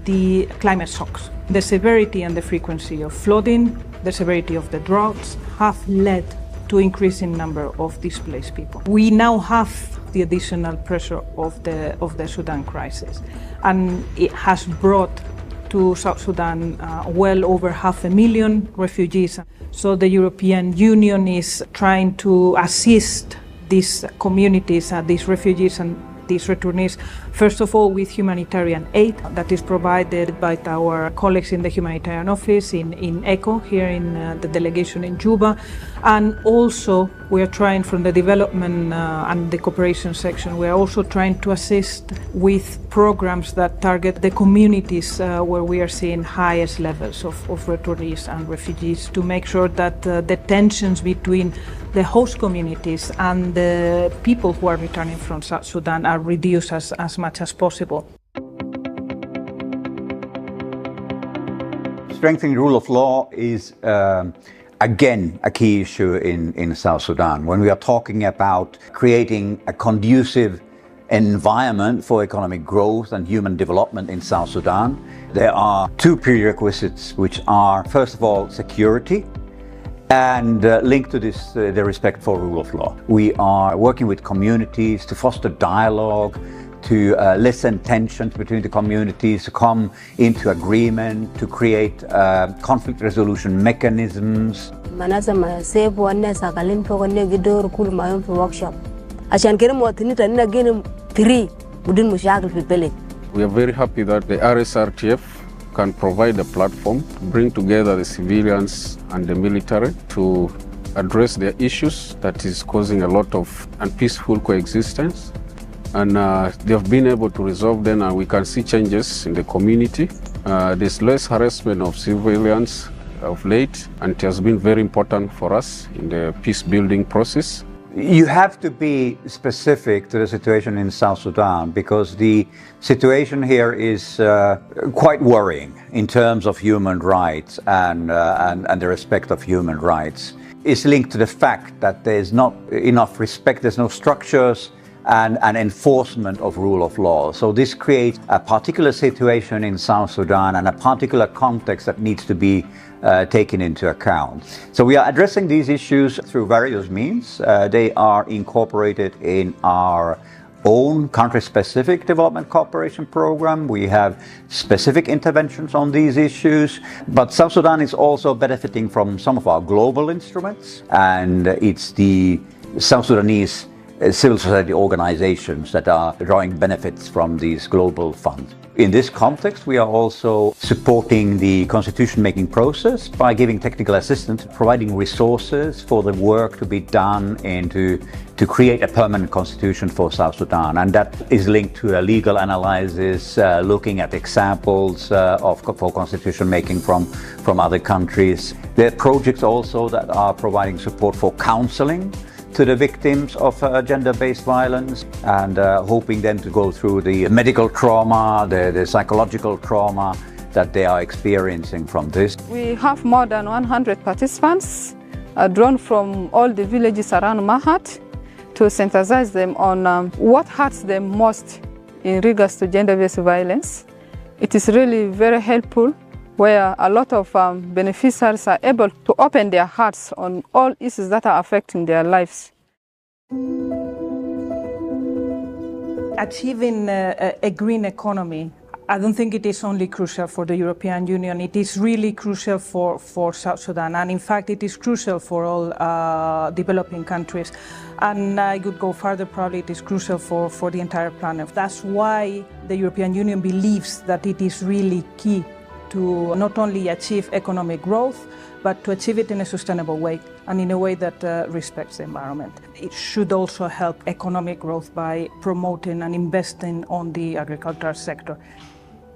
the climate shocks. The severity and the frequency of flooding, the severity of the droughts have led to increasing number of displaced people. We now have the additional pressure of the Sudan crisis, and it has brought to South Sudan well over 500,000 refugees. So the European Union is trying to assist these communities, these refugees and these returnees, first of all with humanitarian aid that is provided by our colleagues in the Humanitarian Office in ECHO, here in the delegation in Juba. And also we are trying from the development and the cooperation section, we are also trying to assist with programs that target the communities where we are seeing highest levels of returnees and refugees, to make sure that the tensions between the host communities and the people who are returning from South Sudan are reduced as much as possible. Strengthening the rule of law is again a key issue in South Sudan. When we are talking about creating a conducive environment for economic growth and human development in South Sudan, there are two prerequisites, which are, first of all, security, and linked to this, the respect for rule of law. We are working with communities to foster dialogue, to lessen tensions between the communities, to come into agreement, to create conflict resolution mechanisms. We are very happy that the RSRTF can provide a platform, bring together the civilians and the military to address their issues that is causing a lot of unpeaceful coexistence. And they have been able to resolve them, and we can see changes in the community. There's less harassment of civilians of late, and it has been very important for us in the peace building process. You have to be specific to the situation in South Sudan, because the situation here is quite worrying in terms of human rights and the respect of human rights. It's linked to the fact that there's not enough respect, there's no structures and enforcement of rule of law. So this creates a particular situation in South Sudan and a particular context that needs to be taken into account. So we are addressing these issues through various means. They are incorporated in our own country-specific development cooperation program. We have specific interventions on these issues, but South Sudan is also benefiting from some of our global instruments, and it's the South Sudanese civil society organizations that are drawing benefits from these global funds. In this context, we are also supporting the constitution-making process by giving technical assistance, providing resources for the work to be done and to create a permanent constitution for South Sudan. And that is linked to a legal analysis, looking at examples for constitution-making from other countries. There are projects also that are providing support for counseling to the victims of gender-based violence, and hoping them to go through the medical trauma, the psychological trauma that they are experiencing from this. We have more than 100 participants drawn from all the villages around Mahat to synthesize them on what hurts them most in regards to gender-based violence. It is really very helpful, where a lot of beneficiaries are able to open their hearts on all issues that are affecting their lives. Achieving a green economy, I don't think it is only crucial for the European Union, it is really crucial for South Sudan, and in fact it is crucial for all developing countries. And I could go further, probably it is crucial for the entire planet. That's why the European Union believes that it is really key to not only achieve economic growth, but to achieve it in a sustainable way and in a way that respects the environment. It should also help economic growth by promoting and investing on the agricultural sector,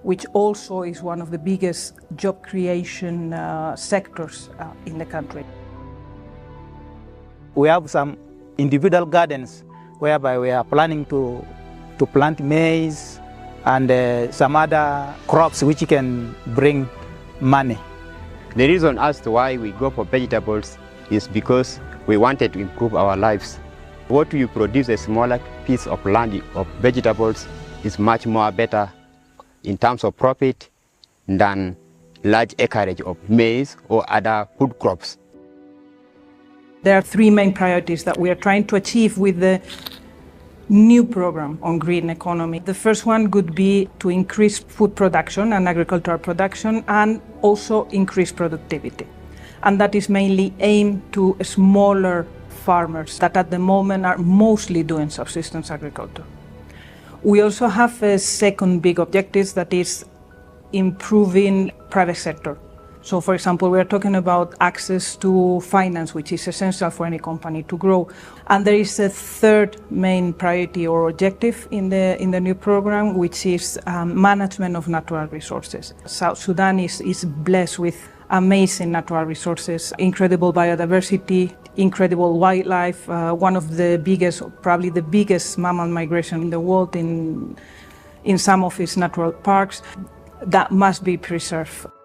which also is one of the biggest job creation sectors in the country. We have some individual gardens whereby we are planning to plant maize and some other crops which can bring money. The reason as to why we go for vegetables is because we wanted to improve our lives. What you produce a smaller piece of land of vegetables is much more better in terms of profit than large acreage of maize or other food crops. There are three main priorities that we are trying to achieve with the new program on green economy. The first one would be to increase food production and agricultural production and also increase productivity. And that is mainly aimed to smaller farmers that at the moment are mostly doing subsistence agriculture. We also have a second big objective that is improving private sector. So, for example, we are talking about access to finance, which is essential for any company to grow. And there is a third main priority or objective in the new program, which is management of natural resources. South Sudan is blessed with amazing natural resources, incredible biodiversity, incredible wildlife, one of the biggest, probably the biggest mammal migration in the world in some of its natural parks that must be preserved. –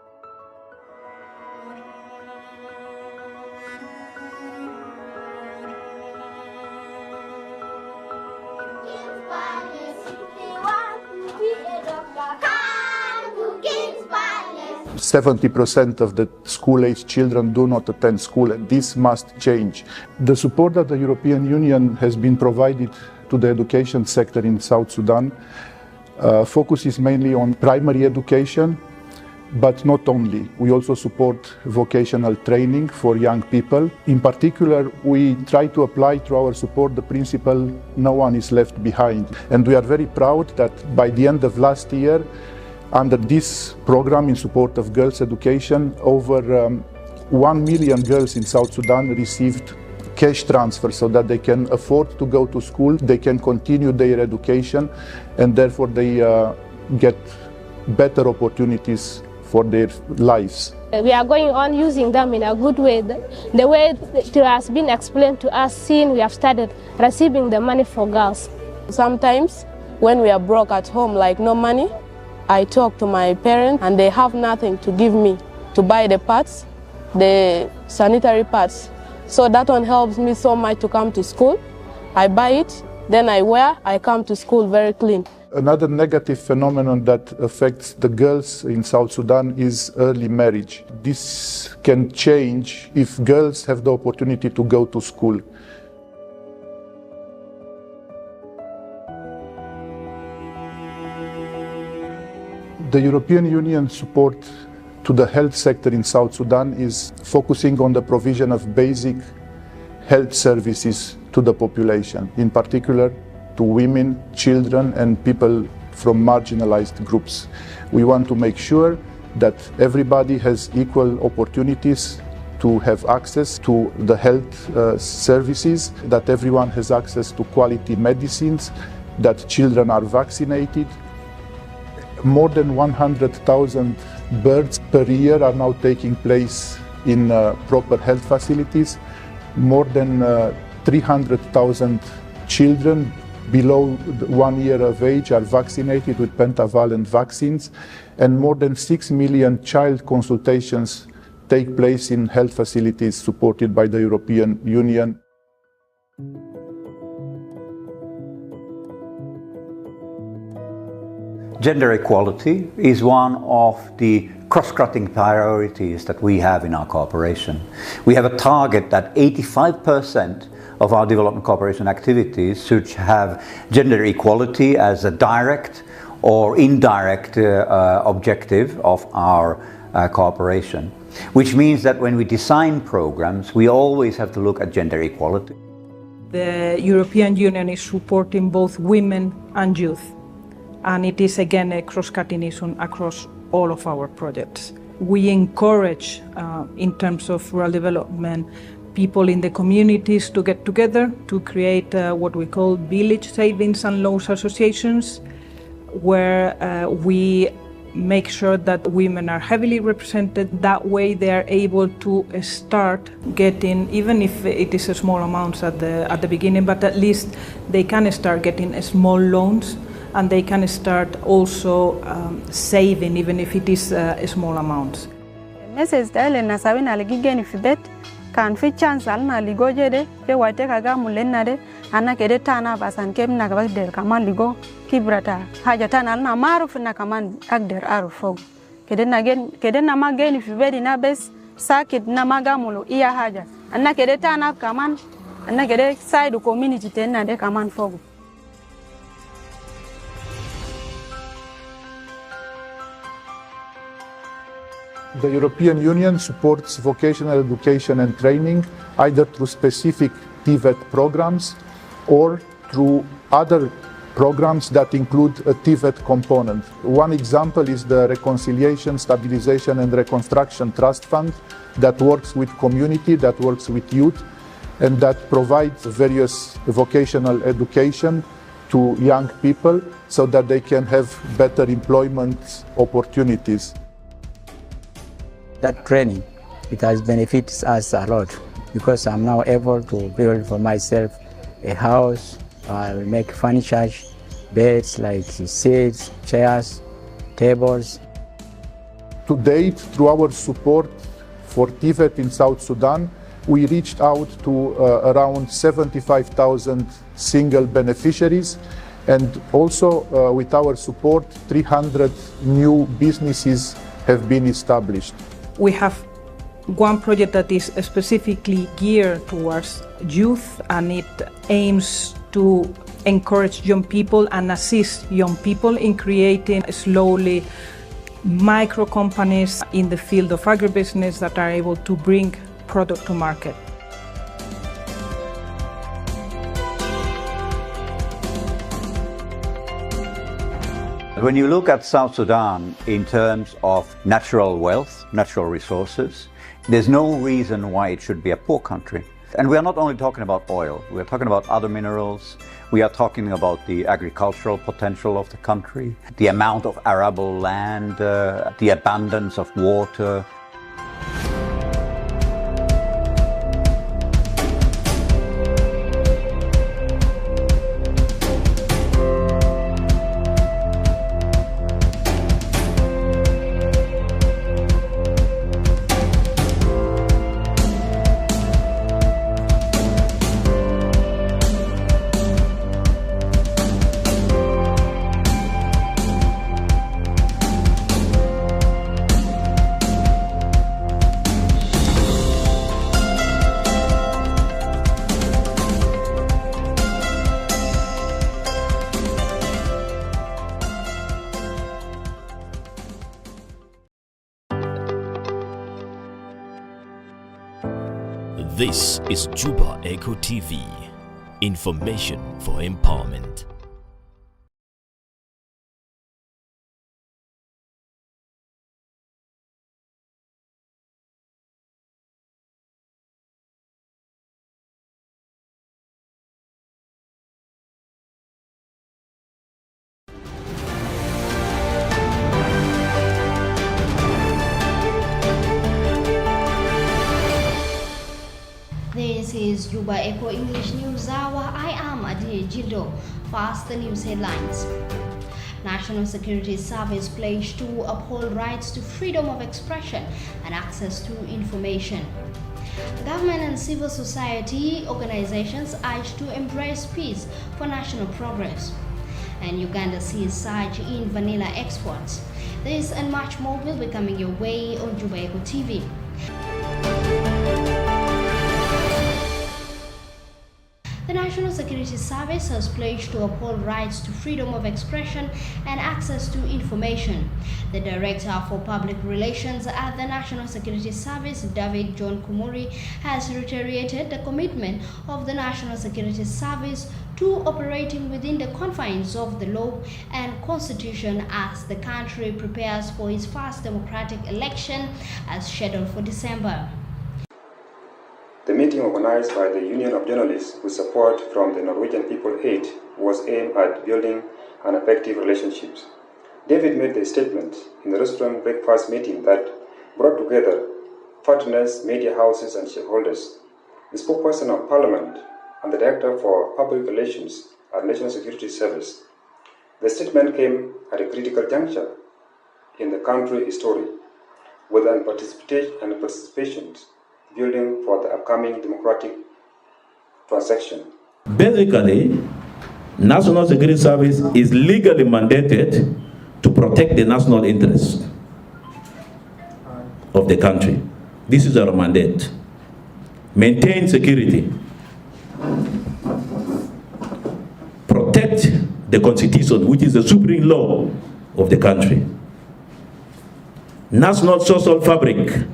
70% of the school-age children do not attend school, and this must change. The support that the European Union has been provided to the education sector in South Sudan focuses mainly on primary education, but not only. We also support vocational training for young people. In particular, we try to apply through our support the principle, no one is left behind. And we are very proud that by the end of last year, under this program in support of girls' education, over 1 million girls in South Sudan received cash transfer so that they can afford to go to school, they can continue their education, and therefore they get better opportunities for their lives. We are going on using them in a good way. The way it has been explained to us since we have started receiving the money for girls. Sometimes when we are broke at home, like no money, I talk to my parents and they have nothing to give me to buy the parts, the sanitary parts. So that one helps me so much to come to school. I buy it, then I wear, I come to school very clean. Another negative phenomenon that affects the girls in South Sudan is early marriage. This can change if girls have the opportunity to go to school. The European Union support to the health sector in South Sudan is focusing on the provision of basic health services to the population, in particular to women, children, and people from marginalized groups. We want to make sure that everybody has equal opportunities to have access to the health services, that everyone has access to quality medicines, that children are vaccinated. More than 100,000 births per year are now taking place in proper health facilities. More than 300,000 children below 1 year of age are vaccinated with pentavalent vaccines, and more than 6 million child consultations take place in health facilities supported by the European Union. Gender equality is one of the cross-cutting priorities that we have in our cooperation. We have a target that 85% of our development cooperation activities should have gender equality as a direct or indirect objective of our cooperation, which means that when we design programs, we always have to look at gender equality. The European Union is supporting both women and youth, and it is again a cross-cutting issue across all of our projects. We encourage, in terms of rural development, people in the communities to get together to create what we call village savings and loans associations, where we make sure that women are heavily represented. That way they are able to start getting, even if it is a small amounts at the beginning, but at least they can start getting small loans, and they can start also saving, even if it is small amounts. Message dale na sawina aligigeni fidet kan fi chance alna ligo jede ke wate kaga mulenade ana kede tana basan kemna kabagder kaman ligo kibrata haja tana alna maruf na kaman agder arufo kede na mageni fibedi na bes sakit na magamulo iya haja anna kede tana kaman anna kede side community tenna de kaman fogo. The European Union supports vocational education and training either through specific TVET programs or through other programs that include a TVET component. One example is the Reconciliation, Stabilization and Reconstruction Trust Fund that works with community, that works with youth, and that provides various vocational education to young people so that they can have better employment opportunities. That training, it has benefits us a lot because I'm now able to build for myself a house. I will make furniture, beds like seats, chairs, tables. To date, through our support for TVET in South Sudan, we reached out to around 75,000 single beneficiaries, and also with our support, 300 new businesses have been established. We have one project that is specifically geared towards youth, and it aims to encourage young people and assist young people in creating slowly micro companies in the field of agribusiness that are able to bring product to market. When you look at South Sudan in terms of natural wealth, natural resources, there's no reason why it should be a poor country. And we are not only talking about oil, we are talking about other minerals, we are talking about the agricultural potential of the country, the amount of arable land, the abundance of water. This is Juba Echo TV, information for empowerment. This is Juba Echo English News Hour. I am Adi Jildo. First, the news headlines. National Security Service pledged to uphold rights to freedom of expression and access to information. Government and civil society organizations urge to embrace peace for national progress. And Uganda sees surge in vanilla exports. This and much more will be coming your way on Juba Echo TV. The National Security Service has pledged to uphold rights to freedom of expression and access to information. The Director for Public Relations at the National Security Service, David John Kumuri, has reiterated the commitment of the National Security Service to operating within the confines of the law and Constitution as the country prepares for its first democratic election as scheduled for December. The meeting, organized by the Union of Journalists with support from the Norwegian People Aid, was aimed at building an effective relationships. David made the statement in the restaurant breakfast meeting that brought together partners, media houses and shareholders. The spokesperson of Parliament and the Director for Public Relations at National Security Service. The statement came at a critical juncture in the country's story, with participation building for the upcoming democratic transaction. Basically, National Security Service is legally mandated to protect the national interest. of the country. This is our mandate. Maintain security. Protect the Constitution, which is the supreme law of the country. National social fabric.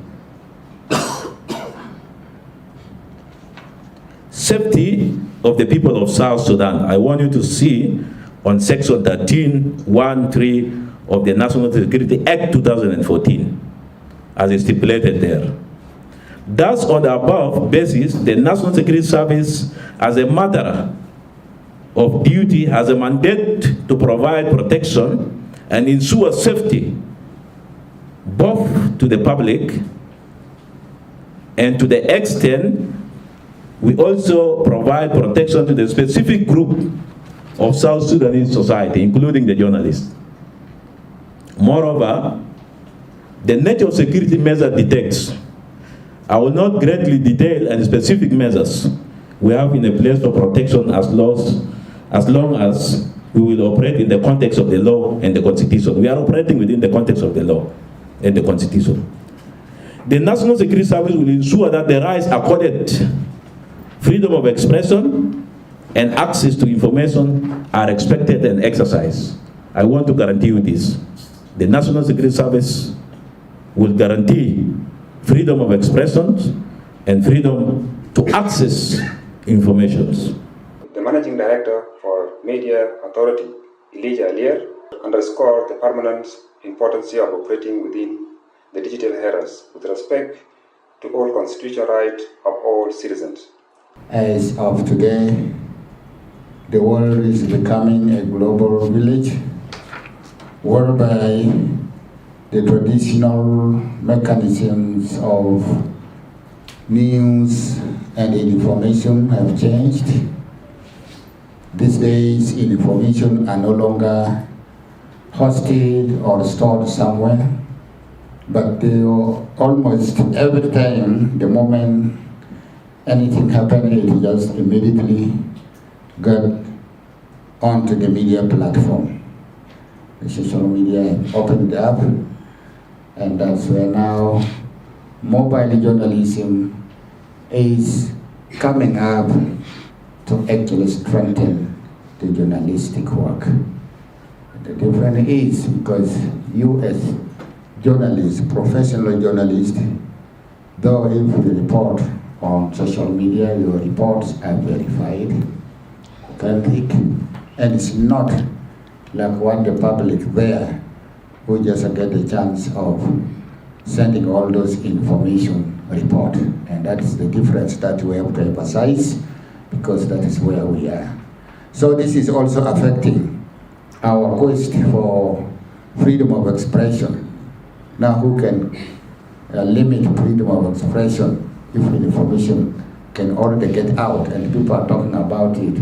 Safety of the people of South Sudan. I want you to see on section 13(1)(3) of the National Security Act 2014, as is stipulated there. Thus, on the above basis, the National Security Service, as a matter of duty, has a mandate to provide protection and ensure safety both to the public and to the extent we also provide protection to the specific group of South Sudanese society, including the journalists. Moreover, the nature of security measure detects. I will not greatly detail any specific measures we have in a place for protection as long as we will operate in the context of the law and the Constitution. We are operating within the context of the law and the Constitution. The National Security Service will ensure that the rights accorded freedom of expression and access to information are respected and exercised. I want to guarantee you this. The National Security Service will guarantee freedom of expression and freedom to access information. The Managing Director for Media Authority, Elijah Alier, underscored the permanent importance of operating within the digital eras with respect to all constitutional rights of all citizens. As of today, the world is becoming a global village whereby the traditional mechanisms of news and information have changed. These days, information are no longer hosted or stored somewhere, but they are almost every time, the moment anything happens, it just immediately got onto the media platform. The social media opened up, and that's where now mobile journalism is coming up to actually strengthen the journalistic work. The difference is because you as journalists, professional journalists, though if you report on social media, your reports are verified, authentic, and it's not like what the public there who just get the chance of sending all those information report. And that's the difference that we have to emphasize, because that is where we are. So this is also affecting our quest for freedom of expression. Now who can limit freedom of expression if information can already get out and people are talking about it?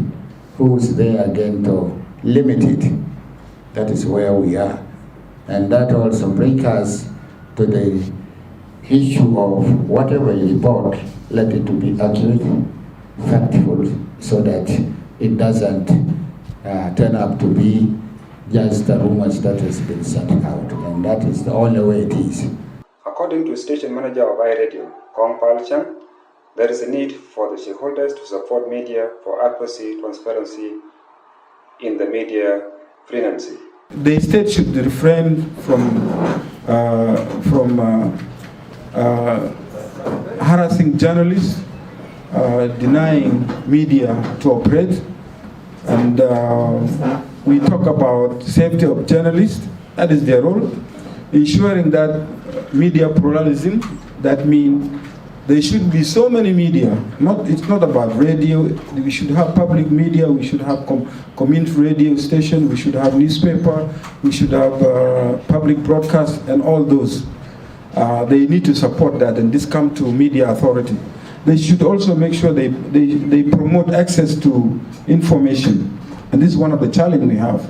Who's there again to limit it? That is where we are. And that also brings us to the issue of whatever you report, let it to be accurate, factful, so that it doesn't turn up to be just the rumors that has been sent out. And that is the only way it is. According to station manager of iRadio, Kong Pal Chang, there is a need for the shareholders to support media for accuracy, transparency in the media frenzy. The state should refrain from harassing journalists, denying media to operate, and we talk about safety of journalists. That is their role. Ensuring that media pluralism, that means there should be so many media. It's not about radio. We should have public media. We should have community radio station. We should have newspaper. We should have public broadcast and all those. They need to support that, and this comes to media authority. They should also make sure they promote access to information. And this is one of the challenges we have.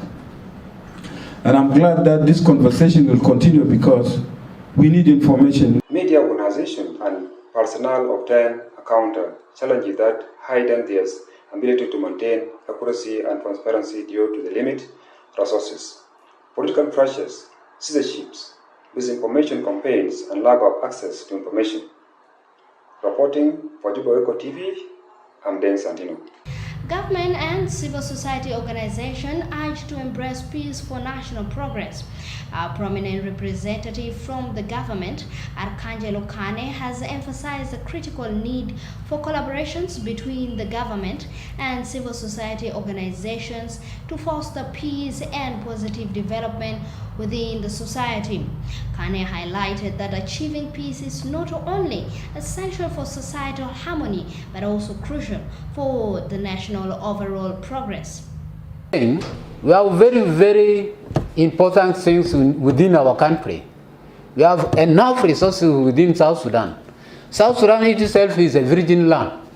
And I'm glad that this conversation will continue because we need information. Media organization and personnel obtain a counter challenges that heighten their ability to maintain accuracy and transparency due to the limited resources, political pressures, censorships, disinformation campaigns, and lack of access to information. Reporting for Juba Echo TV, I'm Dan Santino. Government and civil society organizations urge to embrace peace for national progress. A prominent representative from the government, Arcangelo Kane, has emphasized the critical need for collaborations between the government and civil society organizations to foster peace and positive development within the society. Kane highlighted that achieving peace is not only essential for societal harmony, but also crucial for the national overall progress. We have very, very important things within our country. We have enough resources within South Sudan. South Sudan itself is a virgin land.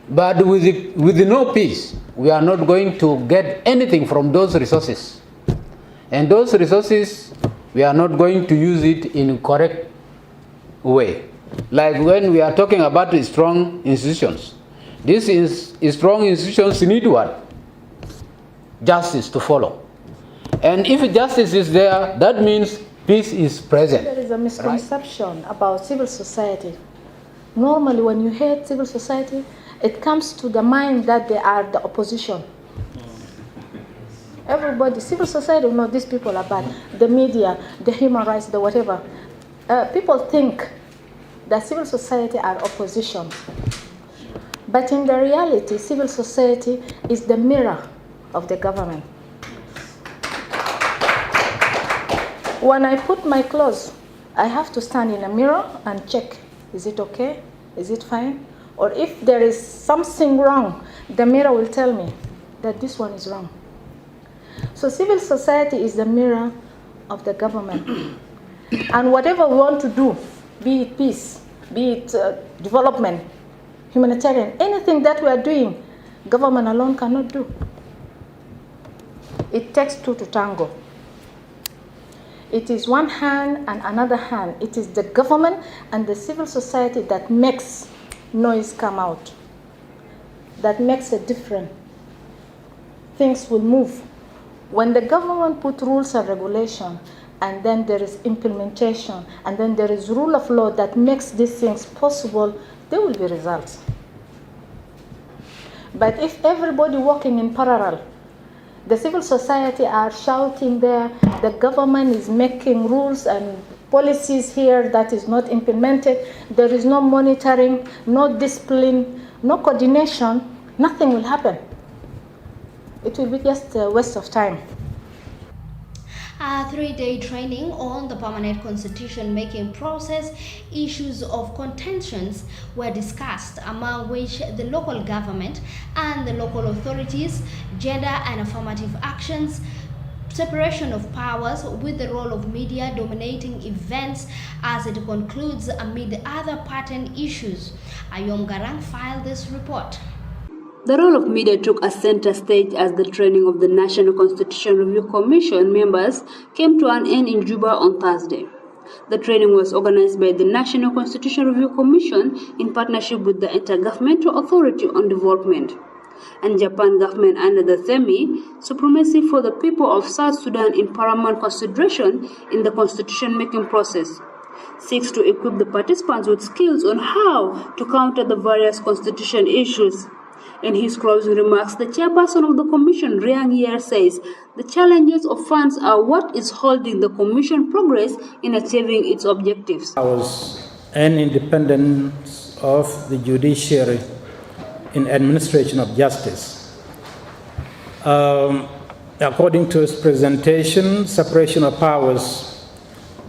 But with no peace, we are not going to get anything from those resources. And those resources, we are not going to use it in a correct way. Like when we are talking about strong institutions. These strong institutions need what? Justice to follow. And if justice is there, that means peace is present. There is a misconception about civil society. Normally when you hear civil society, it comes to the mind that they are the opposition. Everybody, civil society, no, these people are bad. The media, the human rights, the whatever. People think that civil society are opposition. But in the reality, civil society is the mirror of the government. When I put my clothes, I have to stand in a mirror and check, is it okay? Is it fine? Or if there is something wrong, the mirror will tell me that this one is wrong. So civil society is the mirror of the government. And whatever we want to do, be it peace, be it development, humanitarian, anything that we are doing, government alone cannot do. It takes two to tango. It is one hand and another hand. It is the government and the civil society that makes noise come out, that makes a difference. Things will move. When the government put rules and regulation, and then there is implementation, and then there is rule of law that makes these things possible, there will be results. But if everybody working in parallel, the civil society are shouting there, the government is making rules and policies here that is not implemented, there is no monitoring, no discipline, no coordination, nothing will happen. It will be just a waste of time. A 3-day training on the permanent constitution making process, issues of contentions were discussed, among which the local government and the local authorities, gender and affirmative actions, separation of powers with the role of media dominating events as it concludes amid other pattern issues. Ayom Garang filed this report. The role of media took a center stage as the training of the National Constitution Review Commission members came to an end in Juba on Thursday. The training was organized by the National Constitution Review Commission in partnership with the Intergovernmental Authority on Development and Japan government under the theme Supremacy for the People of South Sudan in Paramount Consideration in the Constitution-making process seeks to equip the participants with skills on how to counter the various constitution issues. In his closing remarks, the chairperson of the commission, Riang Yer, says the challenges of funds are what is holding the commission progress in achieving its objectives. And independence of the judiciary in administration of justice. According to his presentation, separation of powers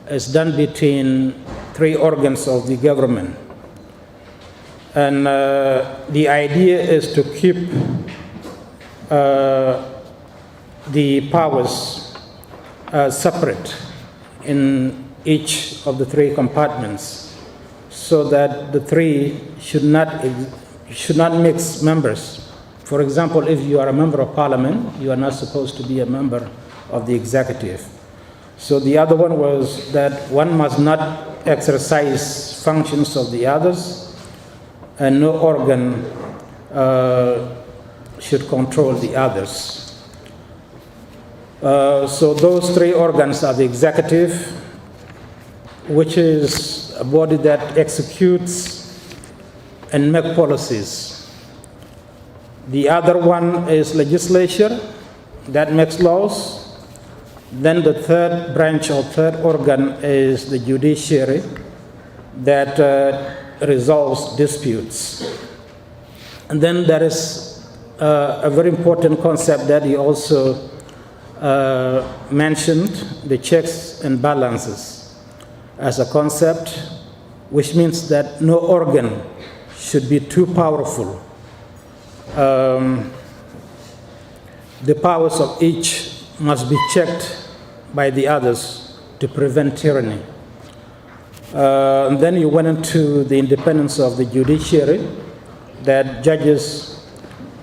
is done between three organs of the government. And the idea is to keep the powers separate in each of the three compartments, so that the three should not mix members. For example, if you are a member of parliament, you are not supposed to be a member of the executive. So the other one was that one must not exercise functions of the others, and no organ should control the others. So those three organs are the executive, which is a body that executes and makes policies. The other one is legislature that makes laws. Then the third branch or third organ is the judiciary that resolves disputes. And then there is a very important concept that he also mentioned, the checks and balances as a concept, which means that no organ should be too powerful. The powers of each must be checked by the others to prevent tyranny. And then you went into the independence of the judiciary, that judges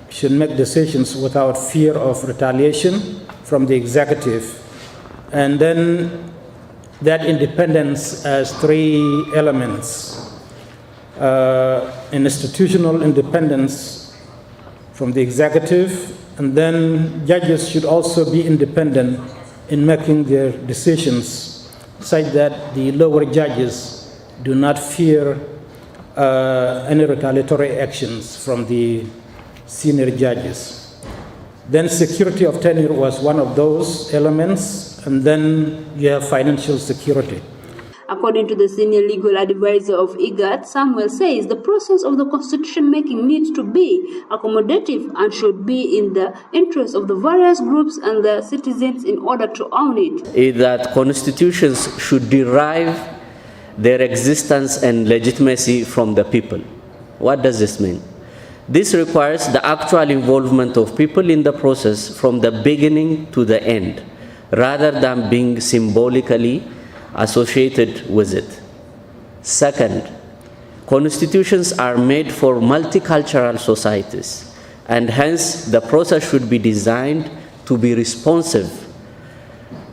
should make decisions without fear of retaliation from the executive. And then that independence has three elements. Institutional independence from the executive, and then judges should also be independent in making their decisions, such that the lower judges do not fear any retaliatory actions from the senior judges. Then security of tenure was one of those elements, and then you have financial security. According to the senior legal advisor of IGAD, Samuel says the process of the constitution making needs to be accommodative and should be in the interest of the various groups and the citizens in order to own it. Is that constitutions should derive their existence and legitimacy from the people. What does this mean? This requires the actual involvement of people in the process from the beginning to the end, rather than being symbolically associated with it. Second, constitutions are made for multicultural societies, and hence the process should be designed to be responsive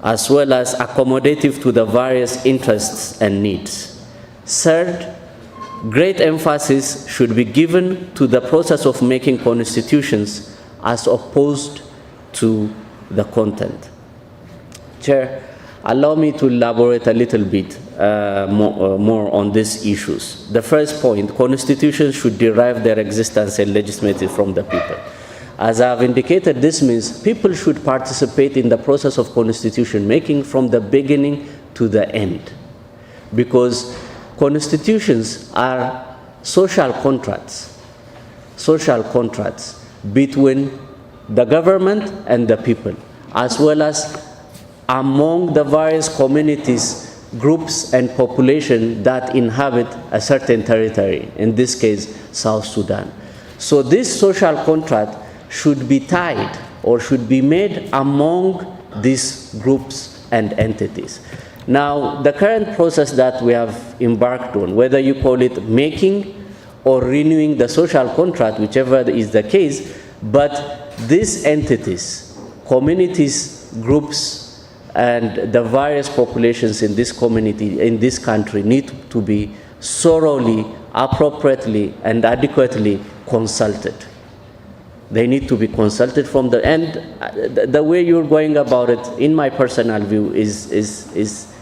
as well as accommodative to the various interests and needs. Third, great emphasis should be given to the process of making constitutions as opposed to the content. Chair, allow me to elaborate a little bit more on these issues. The first point, constitutions should derive their existence and legitimacy from the people. As I have indicated, this means people should participate in the process of constitution making from the beginning to the end, because constitutions are social contracts between the government and the people, as well as among the various communities, groups, and population that inhabit a certain territory, in this case, South Sudan. So this social contract should be tied or should be made among these groups and entities. Now, the current process that we have embarked on, whether you call it making or renewing the social contract, whichever is the case, but these entities, communities, groups, and the various populations in this community, in this country, need to be thoroughly, appropriately, and adequately consulted. They need to be consulted from the end. The way you're going about it, in my personal view, is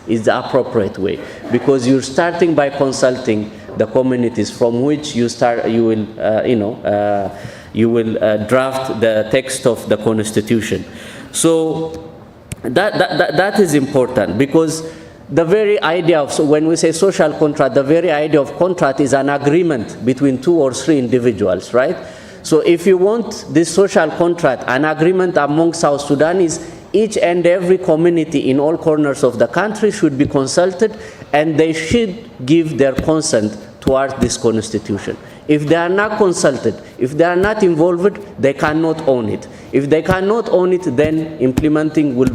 the appropriate way, because you're starting by consulting the communities from which you will draft the text of the constitution. So that is important, because the very idea of, so when we say social contract, the very idea of contract is an agreement between two or three individuals, right? So if you want this social contract, an agreement among South Sudanese, each and every community in all corners of the country should be consulted, and they should give their consent towards this constitution. If they are not consulted, if they are not involved, they cannot own it. If they cannot own it, then implementation will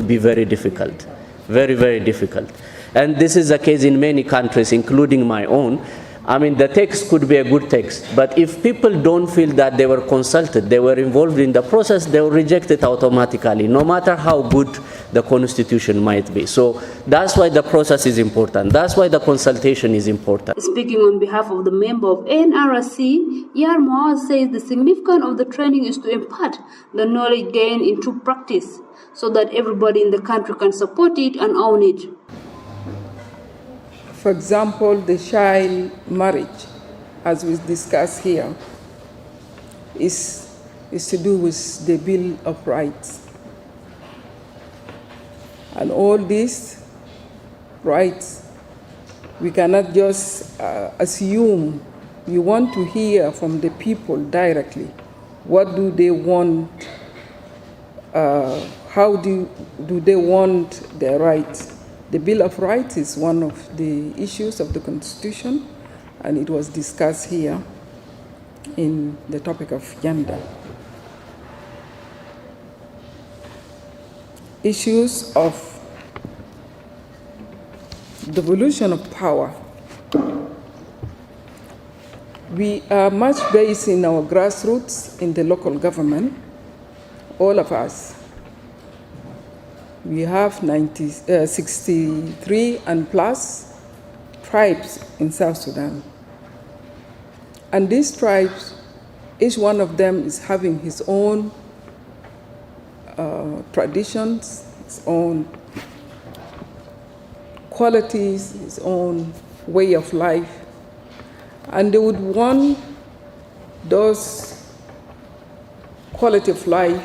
be very difficult, very, very difficult. And this is the case in many countries, including my own. I mean, the text could be a good text, but if people don't feel that they were consulted, they were involved in the process, they will reject it automatically, no matter how good the constitution might be. So that's why the process is important. That's why the consultation is important. Speaking on behalf of the member of NRC, Yar Moaz says the significance of the training is to impart the knowledge gained into practice so that everybody in the country can support it and own it. For example, the child marriage, as we discussed here, is to do with the Bill of Rights. And all these rights, we cannot just assume. We want to hear from the people directly. What do they want? How do they want their rights? The Bill of Rights is one of the issues of the Constitution, and it was discussed here in the topic of gender. Issues of devolution of power. We are much based in our grassroots in the local government, all of us. We have 63 and plus tribes in South Sudan. And these tribes, each one of them is having his own traditions, his own qualities, his own way of life. And they would want those quality of life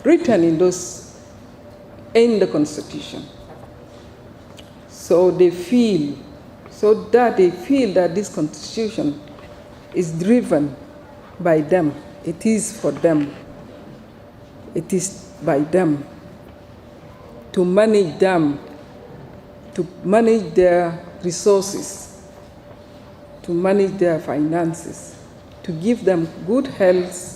written in the Constitution. So that they feel that this Constitution is driven by them. It is for them. It is by them. To manage them, to manage their resources, to manage their finances, to give them good health,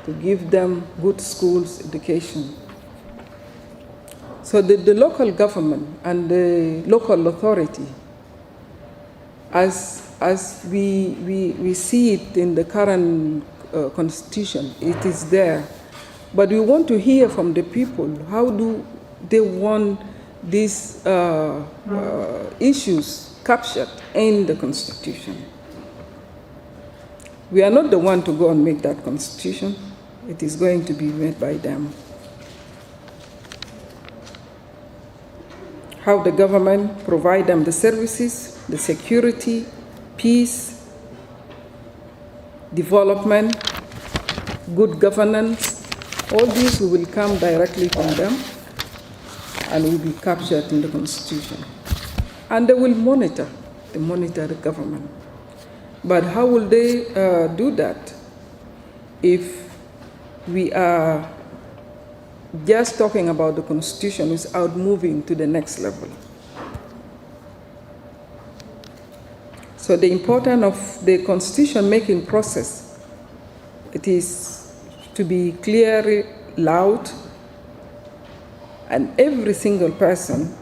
to give them good schools, education. So the local government and the local authority, as we see it in the current constitution, it is there. But we want to hear from the people, how do they want these issues captured in the constitution? We are not the one to go and make that constitution. It is going to be made by them. How the government provide them the services, the security, peace, development, good governance, all these will come directly from them and will be captured in the Constitution. And they will monitor the government. But how will they do that if we are just talking about the Constitution without moving to the next level? So the importance of the Constitution-making process, it is to be clearly loud, and every single person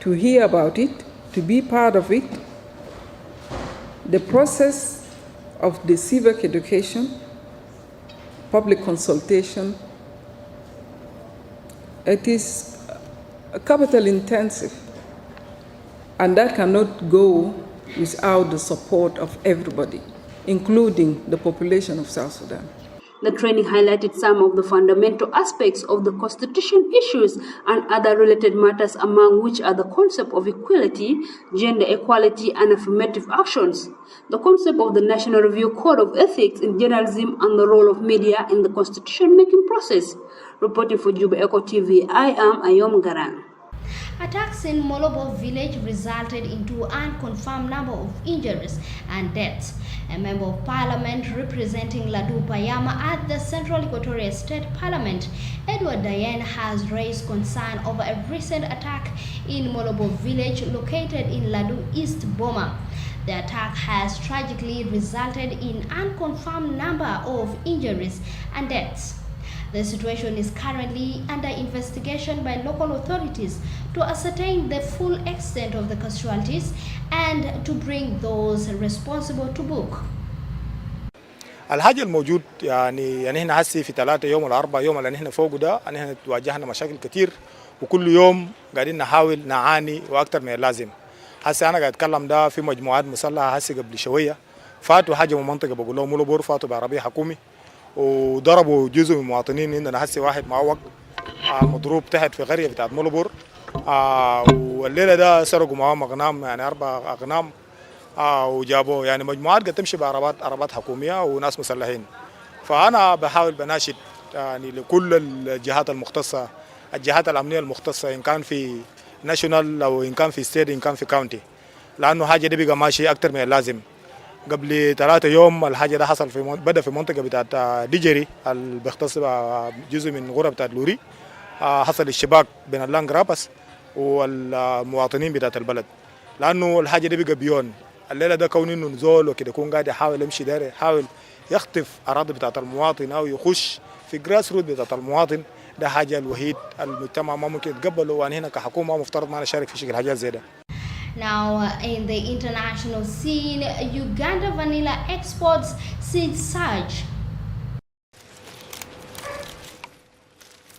to hear about it, to be part of it. The process of the civic education, public consultation, it is capital intensive, and that cannot go without the support of everybody, including the population of South Sudan. The training highlighted some of the fundamental aspects of the constitution issues and other related matters, among which are the concept of equality, gender equality, and affirmative actions, the concept of the National Review Code of Ethics in journalism, and the role of media in the constitution-making process. Reporting for Juba Echo TV, I am Ayom Garang. Attacks in Molobo village resulted into unconfirmed number of injuries and deaths. A member of parliament representing Ladu Payama at the Central Equatorial State Parliament, Edward Dayen, has raised concern over a recent attack in Molobo village located in Ladu East Boma. The attack has tragically resulted in unconfirmed number of injuries and deaths. The situation is currently under investigation by local authorities to ascertain the full extent of the casualties and to bring those responsible to book. الحاجة الموجود يعني هنا هسي في 3 يوم ولا 4 يوم اللي نحن فوق ده نحن تواجهنا مشاكل كتير وكل يوم قاعدين نحاول نعاني واكثر من اللازم. هسي انا قاعد اتكلم ده في مجموعات مسلحة هسي قبل شوية فاتوا حاجة من منطقة بقول لهم مولوبور فاتوا بعربية حكومي وضربوا جزء من المواطنين. عندنا هسي واحد معوق مضروب تحت في قرية بتاعت مولوبور والليلة ده سرقوا معاهم أغنام يعني 4 أغنام وجابوا يعني مجموعات قد تمشي بعربات حكومية وناس مسلحين. فأنا بحاول بناشد يعني لكل الجهات المختصة الجهات الأمنية المختصة إن كان في ناشونال أو إن كان في ستيت إن كان في كاونتي لأنه حاجة دي بقى ماشي أكتر من اللازم. قبل 3 يوم الحاجة ده حصل بدأ في منطقة بتاعت ديجري اللي بيختص جزء من غرة بتاعت لوري حصل الشباك بين اللانج رابس والمواطنين بتاعت البلد لأنه الحاجة دي بقى بيون الليلة ده كون إنه نزول وكده يكون قاعد يحاول يمشي داري يحاول يخطف أراضي بتاعت المواطن أو يخش في جراس روت بتاعت المواطن. ده حاجة الوحيد المجتمع ما ممكن يتقبله وأنا هنا كحكومة مفترض ما نشارك في شكل حاجات زي ده. Now, in the international scene, Uganda vanilla exports see surge.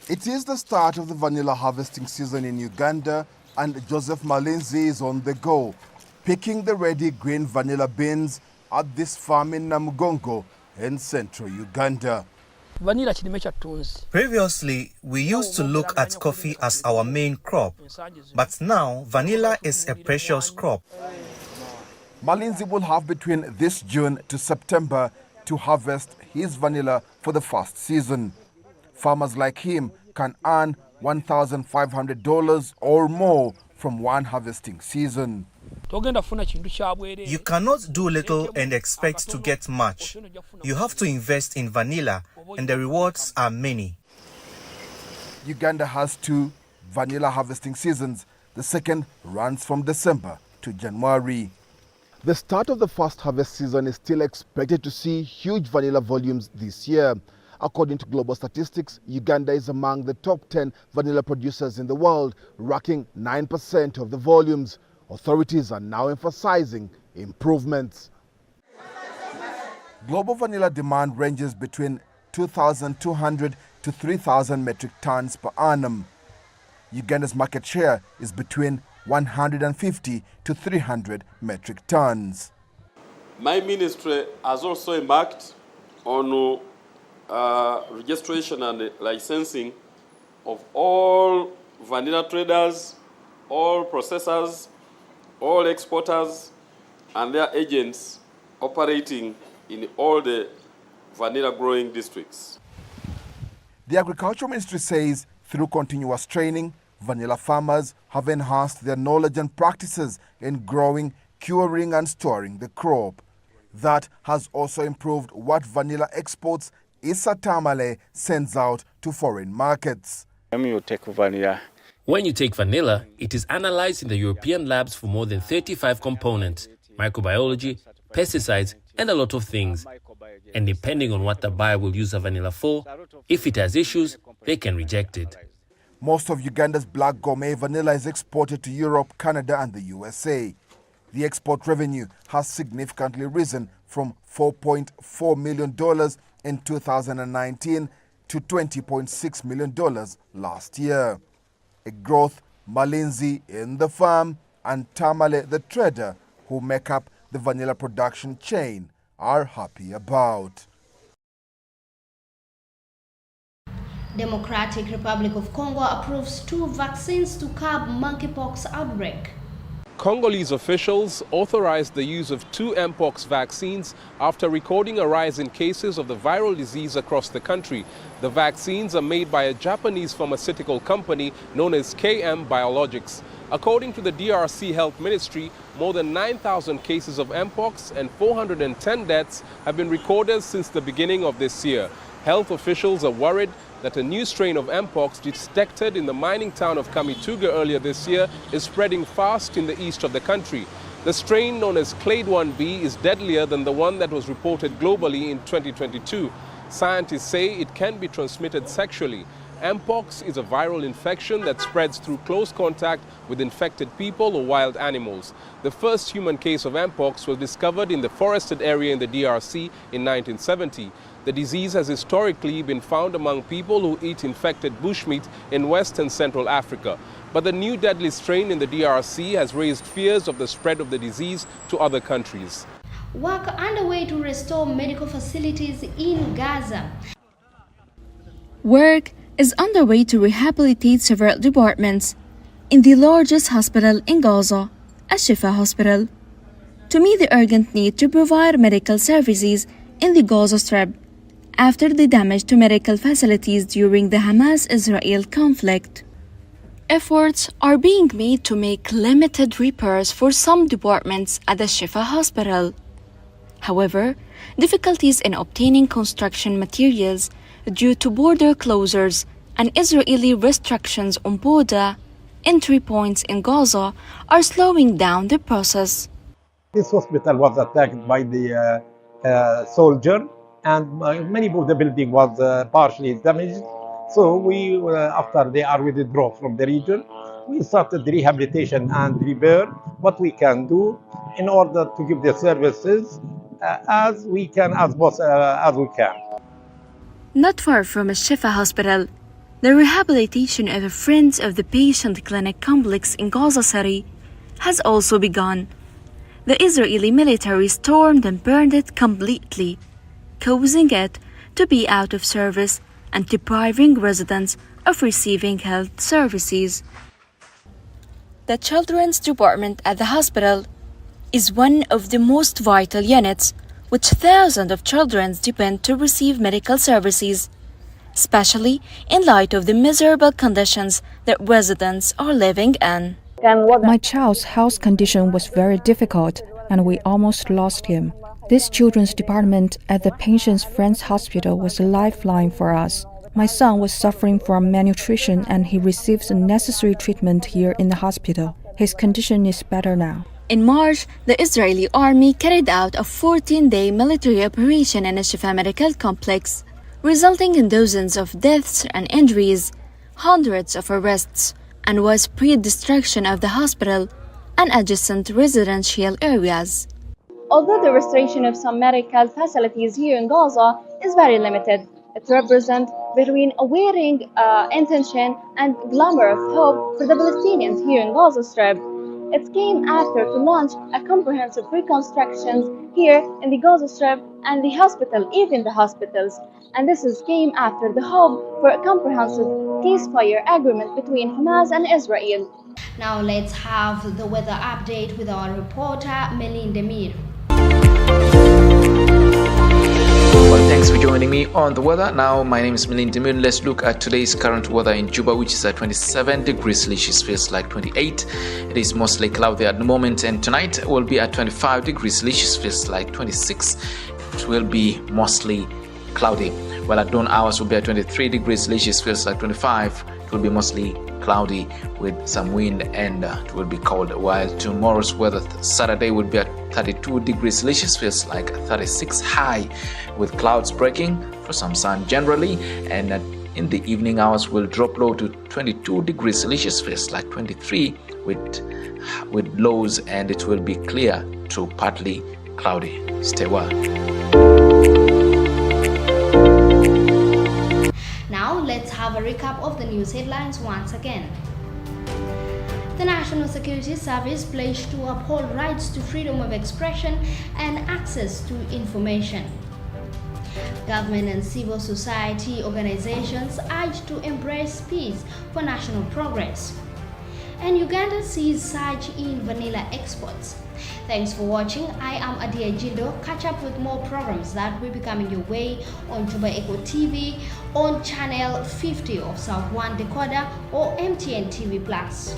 It is the start of the vanilla harvesting season in Uganda, and Joseph Malinzi is on the go, picking the ready green vanilla beans at this farm in Namugongo in central Uganda. Previously, we used to look at coffee as our main crop, but now vanilla is a precious crop. Malinzi will have between this June to September to harvest his vanilla for the first season. Farmers like him can earn $1,500 or more from one harvesting season. You cannot do little and expect to get much. You have to invest in vanilla, and the rewards are many. Uganda has 2 vanilla harvesting seasons. The second runs from December to January. The start of the first harvest season is still expected to see huge vanilla volumes this year. According to global statistics, Uganda is among the top 10 vanilla producers in the world, racking 9% of the volumes. Authorities are now emphasizing improvements. Global vanilla demand ranges between 2,200 to 3,000 metric tons per annum. Uganda's market share is between 150 to 300 metric tons. My ministry has also embarked on registration and licensing of all vanilla traders, all processors, all exporters and their agents operating in all the vanilla growing districts. The Agricultural Ministry says through continuous training, vanilla farmers have enhanced their knowledge and practices in growing, curing and storing the crop. That has also improved what vanilla exports Issa Tamale sends out to foreign markets. When you take vanilla, it is analyzed in the European labs for more than 35 components, microbiology, pesticides, and a lot of things. And depending on what the buyer will use the vanilla for, if it has issues, they can reject it. Most of Uganda's black gourmet vanilla is exported to Europe, Canada, and the USA. The export revenue has significantly risen from $4.4 million in 2019 to $20.6 million last year. A growth Malinzi in the farm and Tamale the trader, who make up the vanilla production chain, are happy about. Democratic Republic of Congo approves 2 vaccines to curb monkeypox outbreak. Congolese officials authorized the use of 2 mpox vaccines after recording a rise in cases of the viral disease across the country. The vaccines are made by a Japanese pharmaceutical company known as KM Biologics. According to the DRC Health Ministry, more than 9,000 cases of mpox and 410 deaths have been recorded since the beginning of this year. Health officials are worried that a new strain of mpox detected in the mining town of Kamituga earlier this year is spreading fast in the east of the country. The strain known as Clade 1b is deadlier than the one that was reported globally in 2022. Scientists say it can be transmitted sexually. Mpox is a viral infection that spreads through close contact with infected people or wild animals. The first human case of Mpox was discovered in the forested area in the DRC in 1970. The disease has historically been found among people who eat infected bushmeat in West and Central Africa. But the new deadly strain in the DRC has raised fears of the spread of the disease to other countries. Work underway to restore medical facilities in Gaza. Work is underway to rehabilitate several departments in the largest hospital in Gaza, Al-Shifa Hospital, to meet the urgent need to provide medical services in the Gaza Strip after the damage to medical facilities during the Hamas-Israel conflict. Efforts are being made to make limited repairs for some departments at the Shifa Hospital. However, difficulties in obtaining construction materials due to border closures and Israeli restrictions on border entry points in Gaza are slowing down the process. This hospital was attacked by the soldier, and many of the building was partially damaged. So we, after they are withdrawn from the region, we started the rehabilitation and repair what we can do in order to give the services as we can, as we can. Not far from Al-Shifa Hospital, the rehabilitation of the Friends of the Patient Clinic complex in Gaza City has also begun. The Israeli military stormed and burned it completely, causing it to be out of service and depriving residents of receiving health services. The children's department at the hospital is one of the most vital units, which thousands of children depend to receive medical services, especially in light of the miserable conditions that residents are living in. My child's health condition was very difficult, and we almost lost him. This children's department at the Patient's Friends Hospital was a lifeline for us. My son was suffering from malnutrition, and he receives the necessary treatment here in the hospital. His condition is better now. In March, the Israeli army carried out a 14-day military operation in Al-Shifa medical complex, resulting in dozens of deaths and injuries, hundreds of arrests, and widespread destruction of the hospital and adjacent residential areas. Although the restoration of some medical facilities here in Gaza is very limited, it represents between a wearing intention and glimmer of hope for the Palestinians here in Gaza Strip. It came after to launch a comprehensive reconstruction here in the Gaza Strip and the hospital, even the hospitals. And this came after the hope for a comprehensive ceasefire agreement between Hamas and Israel. Now let's have the weather update with our reporter Melinda Mir. Well, thanks for joining me on the weather. Now, my name is Melinda Mir. Let's look at today's current weather in Juba, which is at 27 degrees Celsius, feels like 28. It is mostly cloudy at the moment, and tonight will be at 25 degrees Celsius, feels like 26. It will be mostly cloudy. While at dawn hours will be at 23 degrees Celsius, feels like 25. It will be mostly cloudy with some wind, and it will be cold. While tomorrow's weather, Saturday, will be at 32 degrees Celsius, feels like 36 high, with clouds breaking for some sun generally, and in the evening hours will drop low to 22 degrees Celsius, feels like 23 with lows, and it will be clear to partly cloudy. Stay well. Now let's have a recap of the news headlines once again. The National Security Service pledged to uphold rights to freedom of expression and access to information. Government and civil society organizations urged to embrace peace for national progress. And Uganda sees surge in vanilla exports. Thanks for watching. I am Adia Jindo. Catch up with more programs that will be coming your way on Juba Echo TV, on channel 50 of South One Decoder or MTN TV Plus.